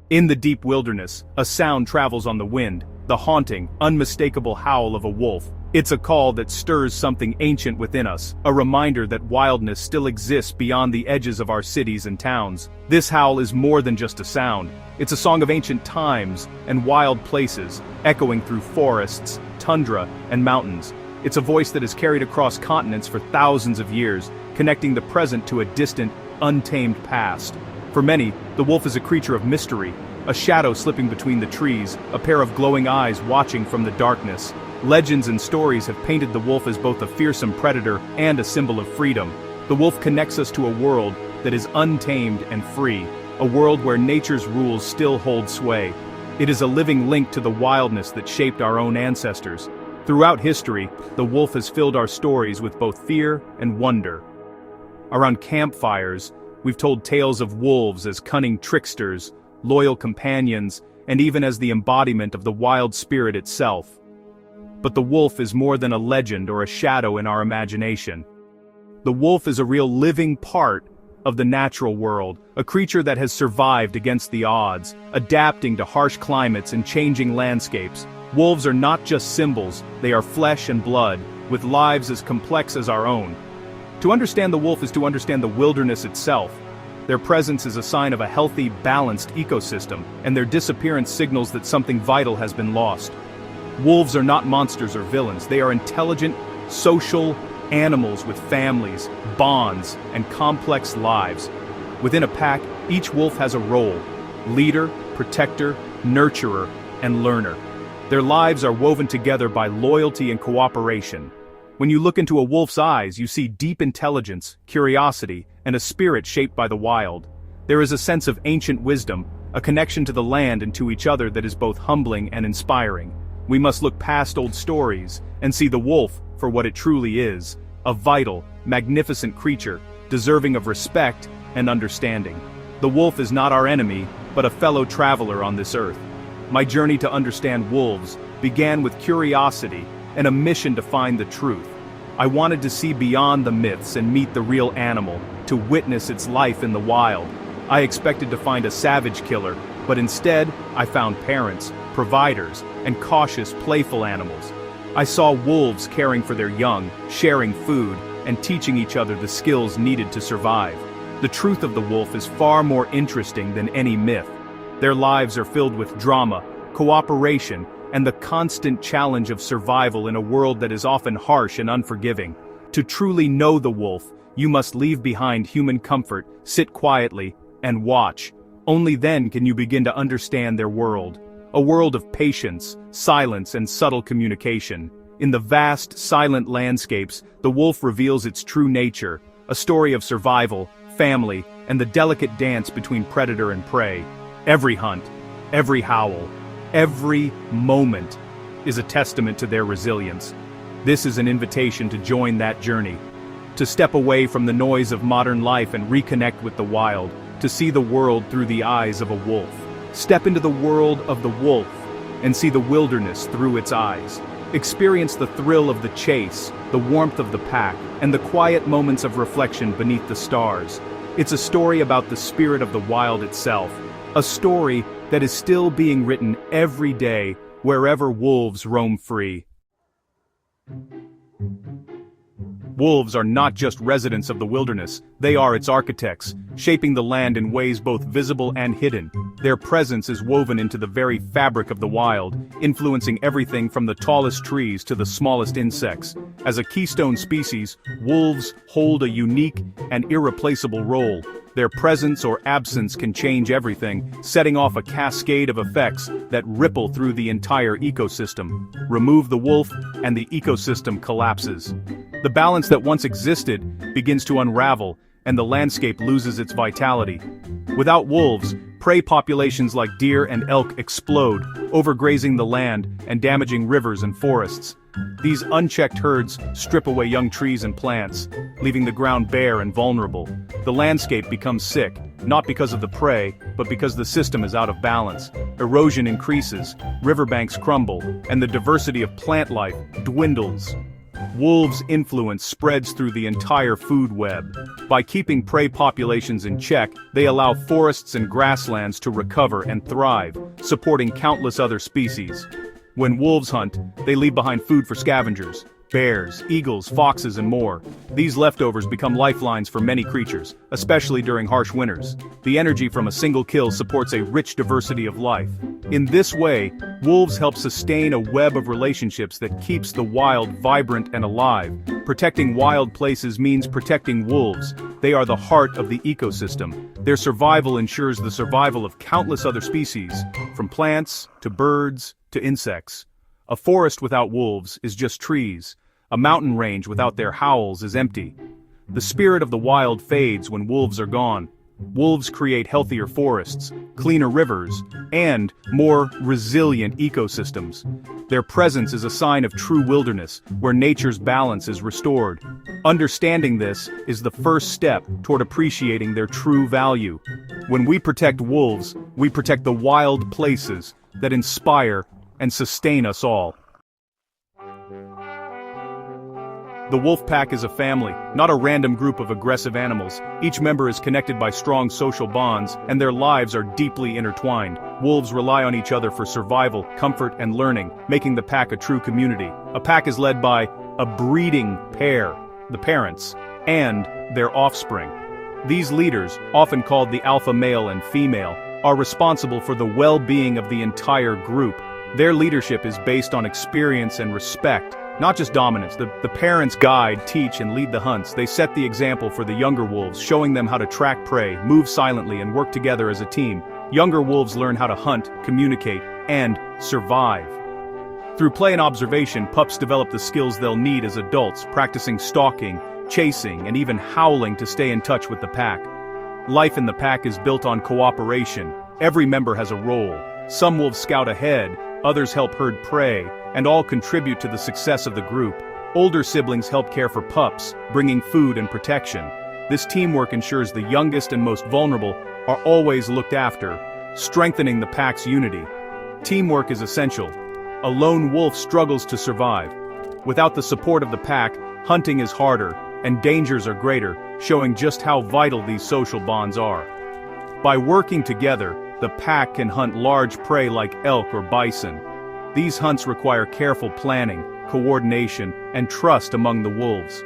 In the deep wilderness, a sound travels on the wind, the haunting, unmistakable howl of a wolf. It's a call that stirs something ancient within us, a reminder that wildness still exists beyond the edges of our cities and towns. This howl is more than just a sound. It's a song of ancient times and wild places, echoing through forests, tundra, and mountains. It's a voice that has carried across continents for thousands of years, connecting the present to a distant, untamed past. For many, the wolf is a creature of mystery, a shadow slipping between the trees, a pair of glowing eyes watching from the darkness. Legends and stories have painted the wolf as both a fearsome predator and a symbol of freedom. The wolf connects us to a world that is untamed and free, a world where nature's rules still hold sway. It is a living link to the wildness that shaped our own ancestors. Throughout history, the wolf has filled our stories with both fear and wonder. Around campfires, we've told tales of wolves as cunning tricksters, loyal companions, and even as the embodiment of the wild spirit itself. But the wolf is more than a legend or a shadow in our imagination. The wolf is a real living part of the natural world, a creature that has survived against the odds, adapting to harsh climates and changing landscapes. Wolves are not just symbols, they are flesh and blood, with lives as complex as our own. To understand the wolf is to understand the wilderness itself. Their presence is a sign of a healthy, balanced ecosystem, and their disappearance signals that something vital has been lost. Wolves are not monsters or villains, they are intelligent, social animals with families, bonds, and complex lives. Within a pack, each wolf has a role: leader, protector, nurturer, and learner. Their lives are woven together by loyalty and cooperation. When you look into a wolf's eyes, you see deep intelligence, curiosity, and a spirit shaped by the wild. There is a sense of ancient wisdom, a connection to the land and to each other that is both humbling and inspiring. We must look past old stories and see the wolf for what it truly is, a vital, magnificent creature, deserving of respect and understanding. The wolf is not our enemy, but a fellow traveler on this earth. My journey to understand wolves began with curiosity and a mission to find the truth. I wanted to see beyond the myths and meet the real animal, to witness its life in the wild. I expected to find a savage killer, but instead, I found parents, providers, and cautious, playful animals. I saw wolves caring for their young, sharing food, and teaching each other the skills needed to survive. The truth of the wolf is far more interesting than any myth. Their lives are filled with drama, cooperation, and the constant challenge of survival in a world that is often harsh and unforgiving. To truly know the wolf, you must leave behind human comfort, sit quietly, and watch. Only then can you begin to understand their world. A world of patience, silence, and subtle communication. In the vast, silent landscapes, the wolf reveals its true nature, a story of survival, family, and the delicate dance between predator and prey. Every hunt, every howl, every moment is a testament to their resilience. This is an invitation to join that journey, to step away from the noise of modern life and reconnect with the wild, to see the world through the eyes of a wolf. Step into the world of the wolf and see the wilderness through its eyes. Experience the thrill of the chase, the warmth of the pack, and the quiet moments of reflection beneath the stars. It's a story about the spirit of the wild itself, a story that is still being written every day wherever wolves roam free. Wolves are not just residents of the wilderness, they are its architects, shaping the land in ways both visible and hidden. Their presence is woven into the very fabric of the wild, influencing everything from the tallest trees to the smallest insects. As a keystone species, wolves hold a unique and irreplaceable role. Their presence or absence can change everything, setting off a cascade of effects that ripple through the entire ecosystem. Remove the wolf, and the ecosystem collapses. The balance that once existed begins to unravel, and the landscape loses its vitality. Without wolves, prey populations like deer and elk explode, overgrazing the land and damaging rivers and forests. These unchecked herds strip away young trees and plants, leaving the ground bare and vulnerable. The landscape becomes sick, not because of the prey, but because the system is out of balance. Erosion increases, riverbanks crumble, and the diversity of plant life dwindles. Wolves' influence spreads through the entire food web. By keeping prey populations in check, they allow forests and grasslands to recover and thrive, supporting countless other species. When wolves hunt, they leave behind food for scavengers. Bears, eagles, foxes, and more. These leftovers become lifelines for many creatures, especially during harsh winters. The energy from a single kill supports a rich diversity of life. In this way, wolves help sustain a web of relationships that keeps the wild vibrant and alive. Protecting wild places means protecting wolves. They are the heart of the ecosystem. Their survival ensures the survival of countless other species, from plants to birds to insects. A forest without wolves is just trees. A mountain range without their howls is empty. The spirit of the wild fades when wolves are gone. Wolves create healthier forests, cleaner rivers, and more resilient ecosystems. Their presence is a sign of true wilderness, where nature's balance is restored. Understanding this is the first step toward appreciating their true value. When we protect wolves, we protect the wild places that inspire and sustain us all. The wolf pack is a family, not a random group of aggressive animals. Each member is connected by strong social bonds, and their lives are deeply intertwined. Wolves rely on each other for survival, comfort, and learning, making the pack a true community. A pack is led by a breeding pair, the parents, and their offspring. These leaders, often called the alpha male and female, are responsible for the well-being of the entire group. Their leadership is based on experience and respect, not just dominance. The parents guide, teach, and lead the hunts. They set the example for the younger wolves, showing them how to track prey, move silently, and work together as a team. Younger wolves learn how to hunt, communicate, and survive. Through play and observation, pups develop the skills they'll need as adults, practicing stalking, chasing, and even howling to stay in touch with the pack. Life in the pack is built on cooperation. Every member has a role. Some wolves scout ahead, others help herd prey, and all contribute to the success of the group. Older siblings help care for pups, bringing food and protection. This teamwork ensures the youngest and most vulnerable are always looked after, strengthening the pack's unity. Teamwork is essential. A lone wolf struggles to survive. Without the support of the pack, hunting is harder, and dangers are greater, showing just how vital these social bonds are. By working together, the pack can hunt large prey like elk or bison. These hunts require careful planning, coordination, and trust among the wolves.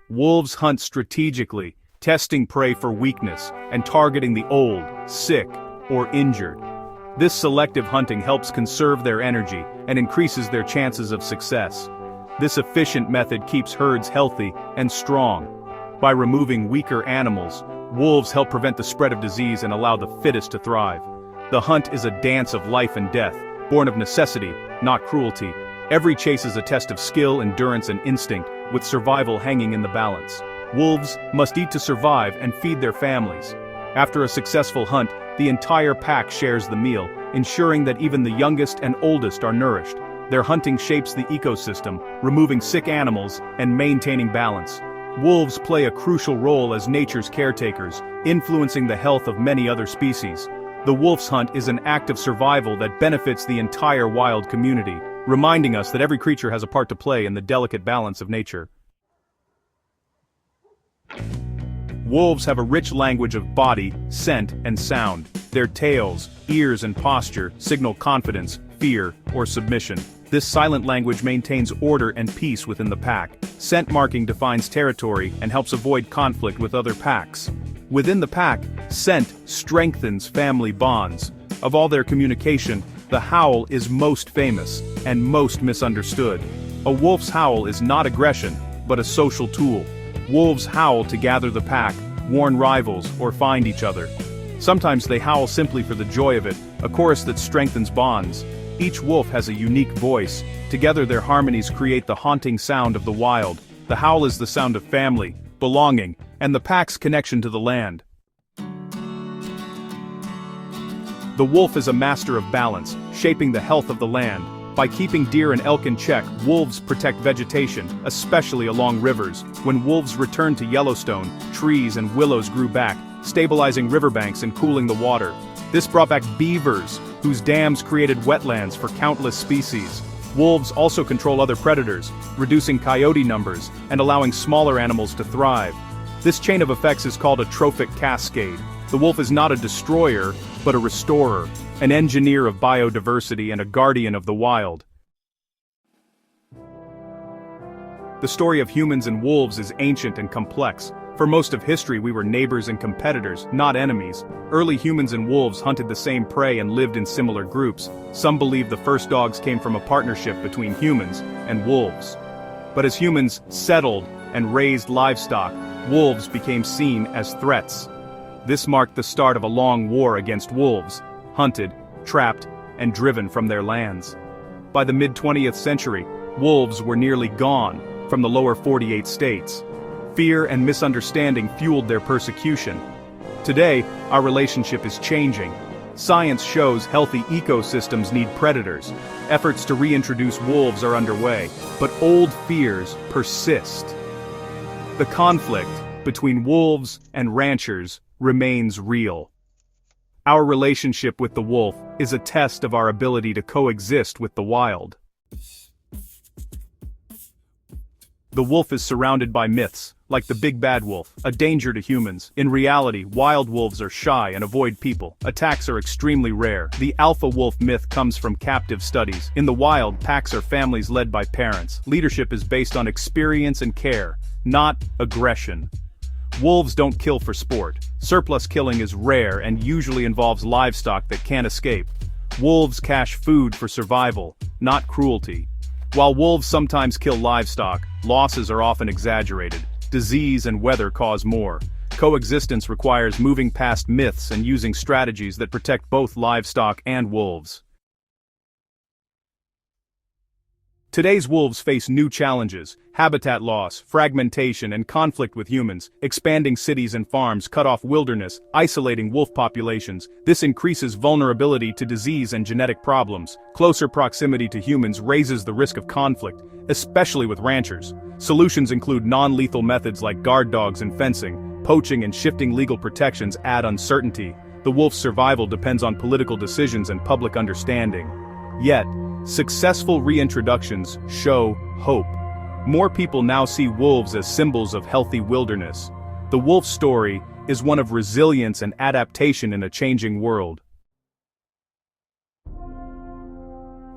Wolves hunt strategically, testing prey for weakness and targeting the old, sick, or injured. This selective hunting helps conserve their energy and increases their chances of success. This efficient method keeps herds healthy and strong. By removing weaker animals, wolves help prevent the spread of disease and allow the fittest to thrive. The hunt is a dance of life and death, born of necessity, not cruelty. Every chase is a test of skill, endurance, and instinct, with survival hanging in the balance. Wolves must eat to survive and feed their families. After a successful hunt, the entire pack shares the meal, ensuring that even the youngest and oldest are nourished. Their hunting shapes the ecosystem, removing sick animals and maintaining balance. Wolves play a crucial role as nature's caretakers, influencing the health of many other species. The wolf's hunt is an act of survival that benefits the entire wild community, reminding us that every creature has a part to play in the delicate balance of nature. Wolves have a rich language of body, scent, and sound. Their tails, ears, and posture signal confidence, fear, or submission. This silent language maintains order and peace within the pack. Scent marking defines territory and helps avoid conflict with other packs. Within the pack, scent strengthens family bonds. Of all their communication, the howl is most famous and most misunderstood. A wolf's howl is not aggression, but a social tool. Wolves howl to gather the pack, warn rivals, or find each other. Sometimes they howl simply for the joy of it, a chorus that strengthens bonds. Each wolf has a unique voice. Together their harmonies create the haunting sound of the wild. The howl is the sound of family, belonging, and the pack's connection to the land. The wolf is a master of balance, shaping the health of the land. By keeping deer and elk in check, wolves protect vegetation, especially along rivers. When wolves returned to Yellowstone, trees and willows grew back, stabilizing riverbanks and cooling the water. This brought back beavers, whose dams created wetlands for countless species. Wolves also control other predators, reducing coyote numbers and allowing smaller animals to thrive. This chain of effects is called a trophic cascade. The wolf is not a destroyer, but a restorer, an engineer of biodiversity and a guardian of the wild. The story of humans and wolves is ancient and complex. For most of history we were neighbors and competitors, not enemies. Early humans and wolves hunted the same prey and lived in similar groups. Some believe the first dogs came from a partnership between humans and wolves. But as humans settled and raised livestock, wolves became seen as threats. This marked the start of a long war against wolves, hunted, trapped, and driven from their lands. By the mid-20th century, wolves were nearly gone from the lower 48 states. Fear and misunderstanding fueled their persecution. Today, our relationship is changing. Science shows healthy ecosystems need predators. Efforts to reintroduce wolves are underway, but old fears persist. The conflict between wolves and ranchers remains real. Our relationship with the wolf is a test of our ability to coexist with the wild. The wolf is surrounded by myths, like the big bad wolf, a danger to humans. In reality, wild wolves are shy and avoid people. Attacks are extremely rare. The alpha wolf myth comes from captive studies. In the wild, packs are families led by parents. Leadership is based on experience and care, not aggression. Wolves don't kill for sport. Surplus killing is rare and usually involves livestock that can't escape. Wolves cache food for survival, not cruelty. While wolves sometimes kill livestock, losses are often exaggerated. Disease and weather cause more. Coexistence requires moving past myths and using strategies that protect both livestock and wolves. Today's wolves face new challenges: habitat loss, fragmentation, and conflict with humans. Expanding cities and farms cut off wilderness, isolating wolf populations. This increases vulnerability to disease and genetic problems. Closer proximity to humans raises the risk of conflict, especially with ranchers. Solutions include non-lethal methods like guard dogs and fencing. Poaching and shifting legal protections add uncertainty. The wolf's survival depends on political decisions and public understanding. Yet, successful reintroductions show hope. More people now see wolves as symbols of healthy wilderness. The wolf story is one of resilience and adaptation in a changing world.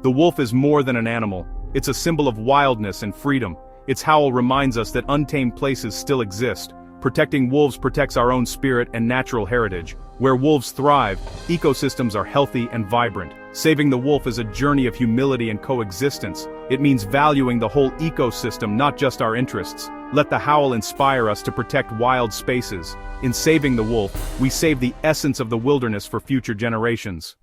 The wolf is more than an animal. It's a symbol of wildness and freedom. Its howl reminds us that untamed places still exist. Protecting wolves protects our own spirit and natural heritage. Where wolves thrive, ecosystems are healthy and vibrant. Saving the wolf is a journey of humility and coexistence. It means valuing the whole ecosystem, not just our interests. Let the howl inspire us to protect wild spaces. In saving the wolf, we save the essence of the wilderness for future generations.